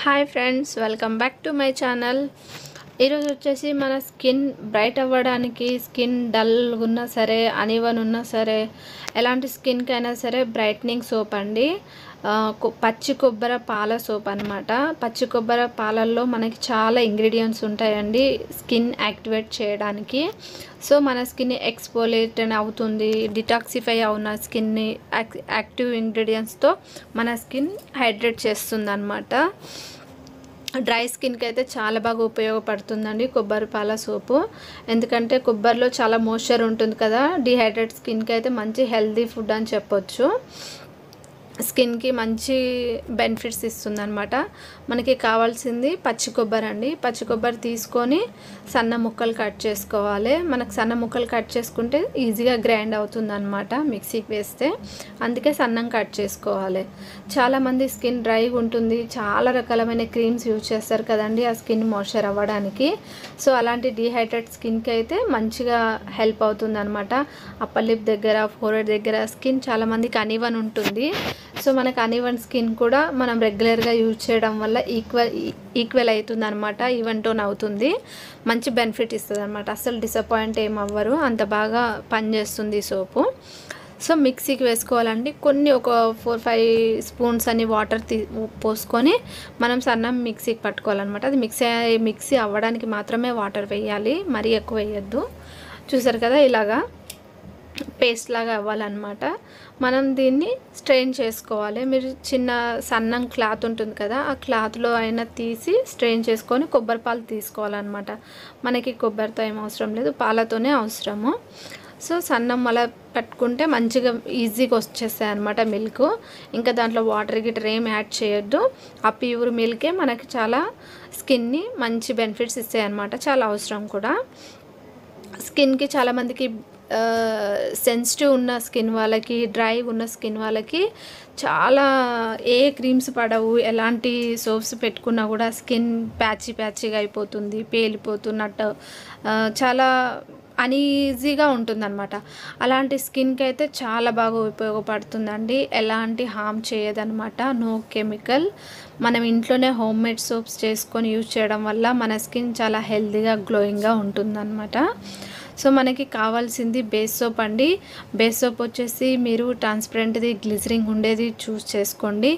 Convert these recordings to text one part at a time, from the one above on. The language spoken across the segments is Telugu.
Hi friends, welcome back to my channel. ఈరోజు వచ్చేసి మన స్కిన్ బ్రైట్ అవ్వడానికి, స్కిన్ డల్గా ఉన్నా సరే, అన్ఈవెన్ ఉన్నా సరే, ఎలాంటి స్కిన్కి అయినా సరే బ్రైట్నింగ్ సోప్ అండి. పచ్చి కొబ్బరి పాల సోప్ అనమాట. పచ్చి కొబ్బరి పాలల్లో మనకి చాలా ఇంగ్రీడియంట్స్ ఉంటాయండి స్కిన్ యాక్టివేట్ చేయడానికి. సో మన స్కిన్ ఎక్స్ఫోలియేట్ అవుతుంది, డిటాక్సిఫై అవున స్కిన్ని యాక్టివ్ ఇంగ్రీడియంట్స్తో మన స్కిన్ హైడ్రేట్ చేస్తుంది అనమాట. డ్రై స్కిన్కి అయితే చాలా బాగా ఉపయోగపడుతుందండి కొబ్బరి పాల సోపు. ఎందుకంటే కొబ్బరిలో చాలా మోయిశ్చర్ ఉంటుంది కదా, డిహైడ్రేట్ స్కిన్కి అయితే మంచి హెల్తీ ఫుడ్ అని చెప్పొచ్చు. స్కిన్కి మంచి బెనిఫిట్స్ ఇస్తుంది అనమాట. మనకి కావాల్సింది పచ్చి కొబ్బరి అండి. పచ్చి కొబ్బరి తీసుకొని సన్న ముక్కలు కట్ చేసుకోవాలి. మనకు సన్న ముక్కలు కట్ చేసుకుంటే ఈజీగా గ్రైండ్ అవుతుంది అనమాట మిక్సీకి వేస్తే, అందుకే సన్నం కట్ చేసుకోవాలి. చాలామంది స్కిన్ డ్రైగా ఉంటుంది, చాలా రకాలమైన క్రీమ్స్ యూజ్ చేస్తారు కదండి ఆ స్కిన్ మాయిశ్చర్ అవ్వడానికి. సో అలాంటి డీహైడ్రేట్ స్కిన్కి అయితే మంచిగా హెల్ప్ అవుతుంది అనమాట. అప్పర్ లిప్ దగ్గర, ఫోర్హెడ్ దగ్గర స్కిన్ చాలామందికి అన్ఈవెన్ ఉంటుంది. సో మనకు అన్ఈవెన్ స్కిన్ కూడా మనం రెగ్యులర్గా యూజ్ చేయడం వల్ల ఈక్వల్ అవుతుంది అనమాట, ఈవెన్ టోన్ అవుతుంది. మంచి బెనిఫిట్ ఇస్తుంది అనమాట. అసలు డిసప్పాయింట్ ఏం అవ్వరు, అంత బాగా పనిచేస్తుంది సోపు. సో మిక్సీకి వేసుకోవాలండి. కొన్ని ఒక 4-5 స్పూన్స్ అని వాటర్ పోసుకొని మనం సన్నం మిక్సీకి పట్టుకోవాలన్నమాట. అది మిక్సీ అవ్వడానికి మాత్రమే వాటర్ వేయాలి, మరీ ఎక్కువ వేయద్దు. చూసారు కదా, ఇలాగా పేస్ట్ లాగా అవ్వాలన్నమాట. మనం దీన్ని స్ట్రెయిన్ చేసుకోవాలి. మీరు చిన్న సన్నం క్లాత్ ఉంటుంది కదా, ఆ క్లాత్లో అయినా తీసి స్ట్రెయిన్ చేసుకొని కొబ్బరి పాలు తీసుకోవాలన్నమాట. మనకి కొబ్బరితో ఏం అవసరం లేదు, పాలతోనే అవసరము. సో సన్నం అలా పెట్టుకుంటే మంచిగా ఈజీగా వచ్చేస్తాయి అనమాట మిల్క్. ఇంకా దాంట్లో వాటర్ గిటర్ ఏం యాడ్ చేయొద్దు. ఆ ప్యూర్ మిల్కే మనకి చాలా స్కిన్ని మంచి బెనిఫిట్స్ ఇస్తాయి అనమాట. చాలా అవసరం కూడా స్కిన్కి. చాలామందికి సెన్సిటివ్ ఉన్న స్కిన్ వాళ్ళకి, డ్రై ఉన్న స్కిన్ వాళ్ళకి చాలా ఏ క్రీమ్స్ పడవు, ఎలాంటి సోప్స్ పెట్టుకున్నా కూడా స్కిన్ ప్యాచీగా అయిపోతుంది, పేలిపోతున్నట్టు చాలా అన్ఈజీగా ఉంటుందన్నమాట. అలాంటి స్కిన్కి అయితే చాలా బాగా ఉపయోగపడుతుందండి. ఎలాంటి హామ్ చేయదన్నమాట, నో కెమికల్. మనం ఇంట్లోనే హోమ్ మేడ్ సోప్స్ చేసుకొని యూజ్ చేయడం వల్ల మన స్కిన్ చాలా హెల్తీగా, గ్లోయింగ్గా ఉంటుందన్నమాట. సో మనకి కావాల్సింది బేస్ సోప్ అండి. బేస్ సోప్ వచ్చేసి మీరు ట్రాన్స్పరెంట్ది, గ్లిజరింగ్ ఉండేది చూస్ చేసుకోండి.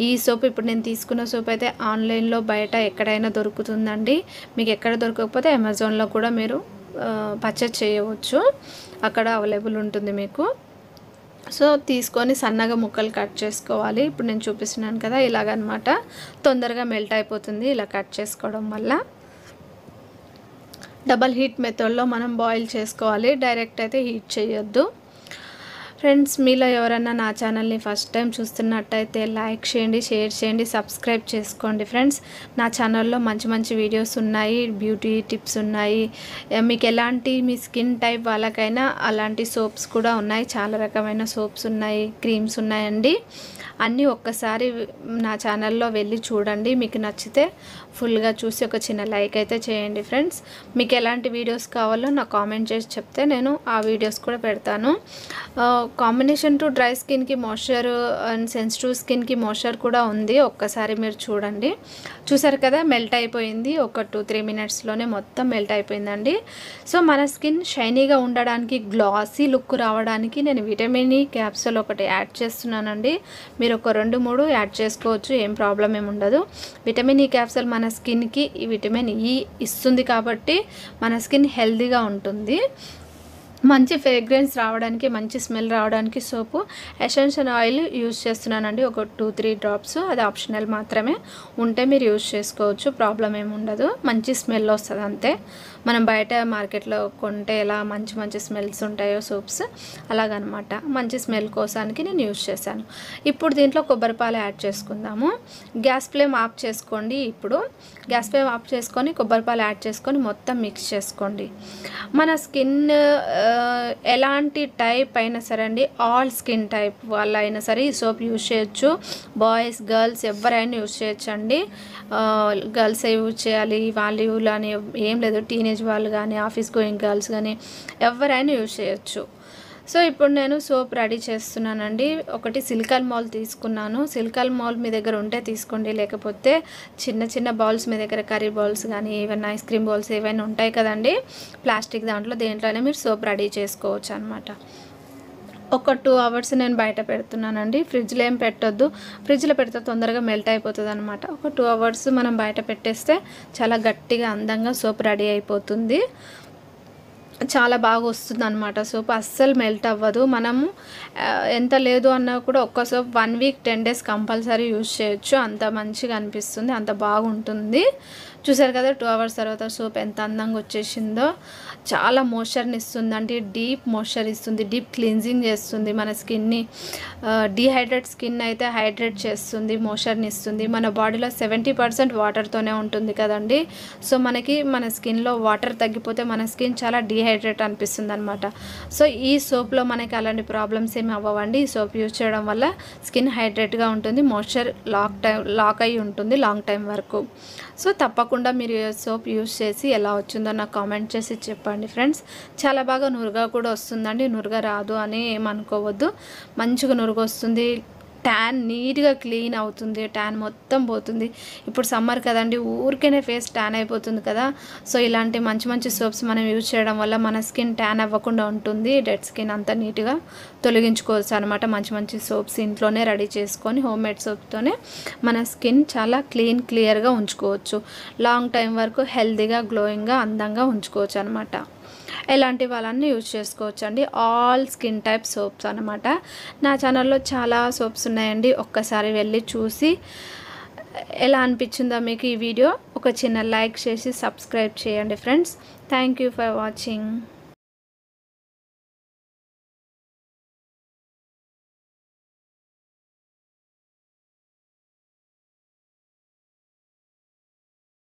ఈ సోప్ ఇప్పుడు నేను తీసుకున్న సోప్ అయితే ఆన్లైన్లో బయట ఎక్కడైనా దొరుకుతుందండి. మీకు ఎక్కడ దొరకకపోతే అమెజాన్లో కూడా మీరు పర్చేస్ చేయవచ్చు, అక్కడ అవైలబుల్ ఉంటుంది మీకు. సో తీసుకొని సన్నగా ముక్కలు కట్ చేసుకోవాలి. ఇప్పుడు నేను చూపిస్తున్నాను కదా, ఇలాగనమాట. తొందరగా మెల్ట్ అయిపోతుంది ఇలా కట్ చేసుకోవడం వల్ల. డబల్ హీట్ మెథడ్లో మనం బాయిల్ చేసుకోవాలి, డైరెక్ట్ అయితే హీట్ చేయొద్దు. ఫ్రెండ్స్, మీలో ఎవరైనా నా ఛానల్ని ఫస్ట్ టైం చూస్తున్నట్టయితే లైక్ చేయండి, షేర్ చేయండి, సబ్స్క్రైబ్ చేసుకోండి. ఫ్రెండ్స్, నా ఛానల్లో మంచి వీడియోస్ ఉన్నాయి, బ్యూటీ టిప్స్ ఉన్నాయి. మీకు ఎలాంటి మీ స్కిన్ టైప్ వాళ్ళకైనా అలాంటి సోప్స్ కూడా ఉన్నాయి. చాలా రకమైన సోప్స్ ఉన్నాయి, క్రీమ్స్ ఉన్నాయండి. అన్నీ ఒక్కసారి నా ఛానల్లో వెళ్ళి చూడండి. మీకు నచ్చితే ఫుల్గా చూసి ఒక చిన్న లైక్ అయితే చేయండి. ఫ్రెండ్స్, మీకు ఎలాంటి వీడియోస్ కావాలో నాకు కామెంట్ చేసి చెప్తే నేను ఆ వీడియోస్ కూడా పెడతాను. కాంబినేషన్ టు డ్రై స్కిన్కి మాయిశ్చర్ అండ్ సెన్సిటివ్ స్కిన్కి మాయిశ్చర్ కూడా ఉంది. ఒక్కసారి మీరు చూడండి. చూసారు కదా, మెల్ట్ అయిపోయింది. ఒక 2-3 మినిట్స్లోనే మొత్తం మెల్ట్ అయిపోయిందండి. సో మన స్కిన్ షైనీగా ఉండడానికి, గ్లాసీ లుక్ రావడానికి నేను విటమిన్ ఈ క్యాప్సూల్ ఒకటి యాడ్ చేస్తున్నానండి. మీరు ఒక 2-3 యాడ్ చేసుకోవచ్చు, ఏం ప్రాబ్లం ఏమి ఉండదు. విటమిన్ ఈ క్యాప్సూల్ మన స్కిన్కి ఈ విటమిన్ ఈ ఇస్తుంది కాబట్టి మన స్కిన్ హెల్తీగా ఉంటుంది. మంచి ఫ్రేగ్రెన్స్ రావడానికి, మంచి స్మెల్ రావడానికి సోపు ఎసెన్షియల్ ఆయిల్ యూజ్ చేస్తున్నానండి. ఒక 2-3 డ్రాప్స్, అది ఆప్షనల్ మాత్రమే, ఉంటే మీరు యూజ్ చేసుకోవచ్చు, ప్రాబ్లం ఏమి ఉండదు. మంచి స్మెల్ వస్తుంది అంతే. మనం బయట మార్కెట్లో కొంటే ఎలా మంచి స్మెల్స్ ఉంటాయో సోప్స్, అలాగనమాట. మంచి స్మెల్ కోసానికి నేను యూజ్ చేశాను. ఇప్పుడు దీంట్లో కొబ్బరి పాలు యాడ్ చేసుకుందాము. గ్యాస్ ఫ్లేమ్ ఆఫ్ చేసుకోండి. ఇప్పుడు గ్యాస్ ఫ్లేమ్ ఆఫ్ చేసుకొని కొబ్బరి పాలు యాడ్ చేసుకొని మొత్తం మిక్స్ చేసుకోండి. మన స్కిన్ ఎలాంటి టైప్ అయినా సరే అండి, ఆల్ స్కిన్ టైప్ వాళ్ళ అయినా సరే ఈ సోప్ యూజ్ చేయొచ్చు. బాయ్స్, గర్ల్స్ ఎవరైనా యూజ్ చేయొచ్చు అండి. గర్ల్స్ యూజ్ చేయాలి వాళ్ళు అని ఏం లేదు. టీనేజ్ వాళ్ళు కానీ, ఆఫీస్ గోయింగ్ గర్ల్స్ కానీ ఎవరైనా యూజ్ చేయొచ్చు. సో ఇప్పుడు నేను సోప్ రెడీ చేస్తున్నానండి. ఒకటి సిలికాన్ మౌల్ తీసుకున్నాను. సిలికాన్ మౌల్ మీ దగ్గర ఉంటే తీసుకోండి, లేకపోతే చిన్న చిన్న బౌల్స్ మీ దగ్గర కర్రీ బౌల్స్ కానీ ఏవైనా ఐస్ క్రీమ్ బౌల్స్ ఏవైనా ఉంటాయి కదండి ప్లాస్టిక్, దాంట్లో దేంట్లోనే మీరు సోప్ రెడీ చేసుకోవచ్చు అనమాట. ఒక 2 అవర్స్ నేను బయట పెడుతున్నానండి. ఫ్రిడ్జ్లో ఏం పెట్టొద్దు, ఫ్రిడ్జ్లో పెడితే తొందరగా మెల్ట్ అయిపోతుంది అనమాట. ఒక 2 అవర్స్ మనం బయట పెట్టేస్తే చాలా గట్టిగా అందంగా సోప్ రెడీ అయిపోతుంది. చాలా బాగా వస్తుంది అనమాట. సోప్ అస్సలు మెల్ట్ అవ్వదు. మనము ఎంత లేదు అన్నా కూడా ఒక్క soap 1 week 10 days compulsory use చేయొచ్చు. అంత మంచిగా అనిపిస్తుంది, అంత బాగుంటుంది. చూసారు కదా 2 అవర్స్ తర్వాత సోప్ ఎంత అందంగా వచ్చేసిందో. చాలా మోయిశ్చర్ని ఇస్తుంది, అంటే డీప్ మోయిశ్చర్ ఇస్తుంది, డీప్ క్లీన్జింగ్ చేస్తుంది మన స్కిన్ని. డీహైడ్రేట్ స్కిన్ అయితే హైడ్రేట్ చేస్తుంది, మోయిశ్చర్ని ఇస్తుంది. మన బాడీలో 70% వాటర్తోనే ఉంటుంది కదండి. సో మనకి మన స్కిన్లో వాటర్ తగ్గిపోతే మన స్కిన్ చాలా డీహైడ్రేట్ అనిపిస్తుంది అనమాట. సో ఈ సోప్లో మనకి అలాంటి ప్రాబ్లమ్స్ ఏమి అవ్వవండి. ఈ సోప్ యూజ్ చేయడం వల్ల స్కిన్ హైడ్రేట్గా ఉంటుంది, మోయిశ్చర్ లాక్ అయి ఉంటుంది లాంగ్ టైం వరకు. సో తప్పకుండా మీరు సోప్ యూజ్ చేసి ఎలా వచ్చిందో నాకు కామెంట్ చేసి చెప్పండి ఫ్రెండ్స్. చాలా బాగా నురుగా కూడా వస్తుందండి, నురుగా రాదు అని ఏమనుకోవద్దు. మంచిగా నురుగు వస్తుంది, ట్యాన్ నీట్గా క్లీన్ అవుతుంది, ట్యాన్ మొత్తం పోతుంది. ఇప్పుడు సమ్మర్ కదండి, ఊరికేనే ఫేస్ ట్యాన్ అయిపోతుంది కదా. సో ఇలాంటి మంచి మంచి సోప్స్ మనం యూజ్ చేయడం వల్ల మన స్కిన్ ట్యాన్ అవ్వకుండా ఉంటుంది, డెడ్ స్కిన్ అంతా నీట్గా తొలగించుకోవచ్చు అనమాట. మంచి మంచి సోప్స్ ఇంట్లోనే రెడీ చేసుకొని హోమ్ మేడ్ సోప్తోనే మన స్కిన్ చాలా క్లియర్గా ఉంచుకోవచ్చు. లాంగ్ టైం వరకు హెల్తీగా గ్లోయింగ్గా అందంగా ఉంచుకోవచ్చు అనమాట. ఎలాంటి వాళ్ళని యూజ్ చేసుకోవచ్చు అండి. ఆల్ స్కిన్ టైప్ సోప్స్ అనమాట. నా ఛానల్లో చాలా సోప్స్ ఉన్నాయండి. ఒక్కసారి వెళ్ళి చూసి ఎలా అనిపించిందో మీకు ఈ వీడియో ఒక చిన్న లైక్ చేసి సబ్స్క్రైబ్ చేయండి friends. Thank you for watching.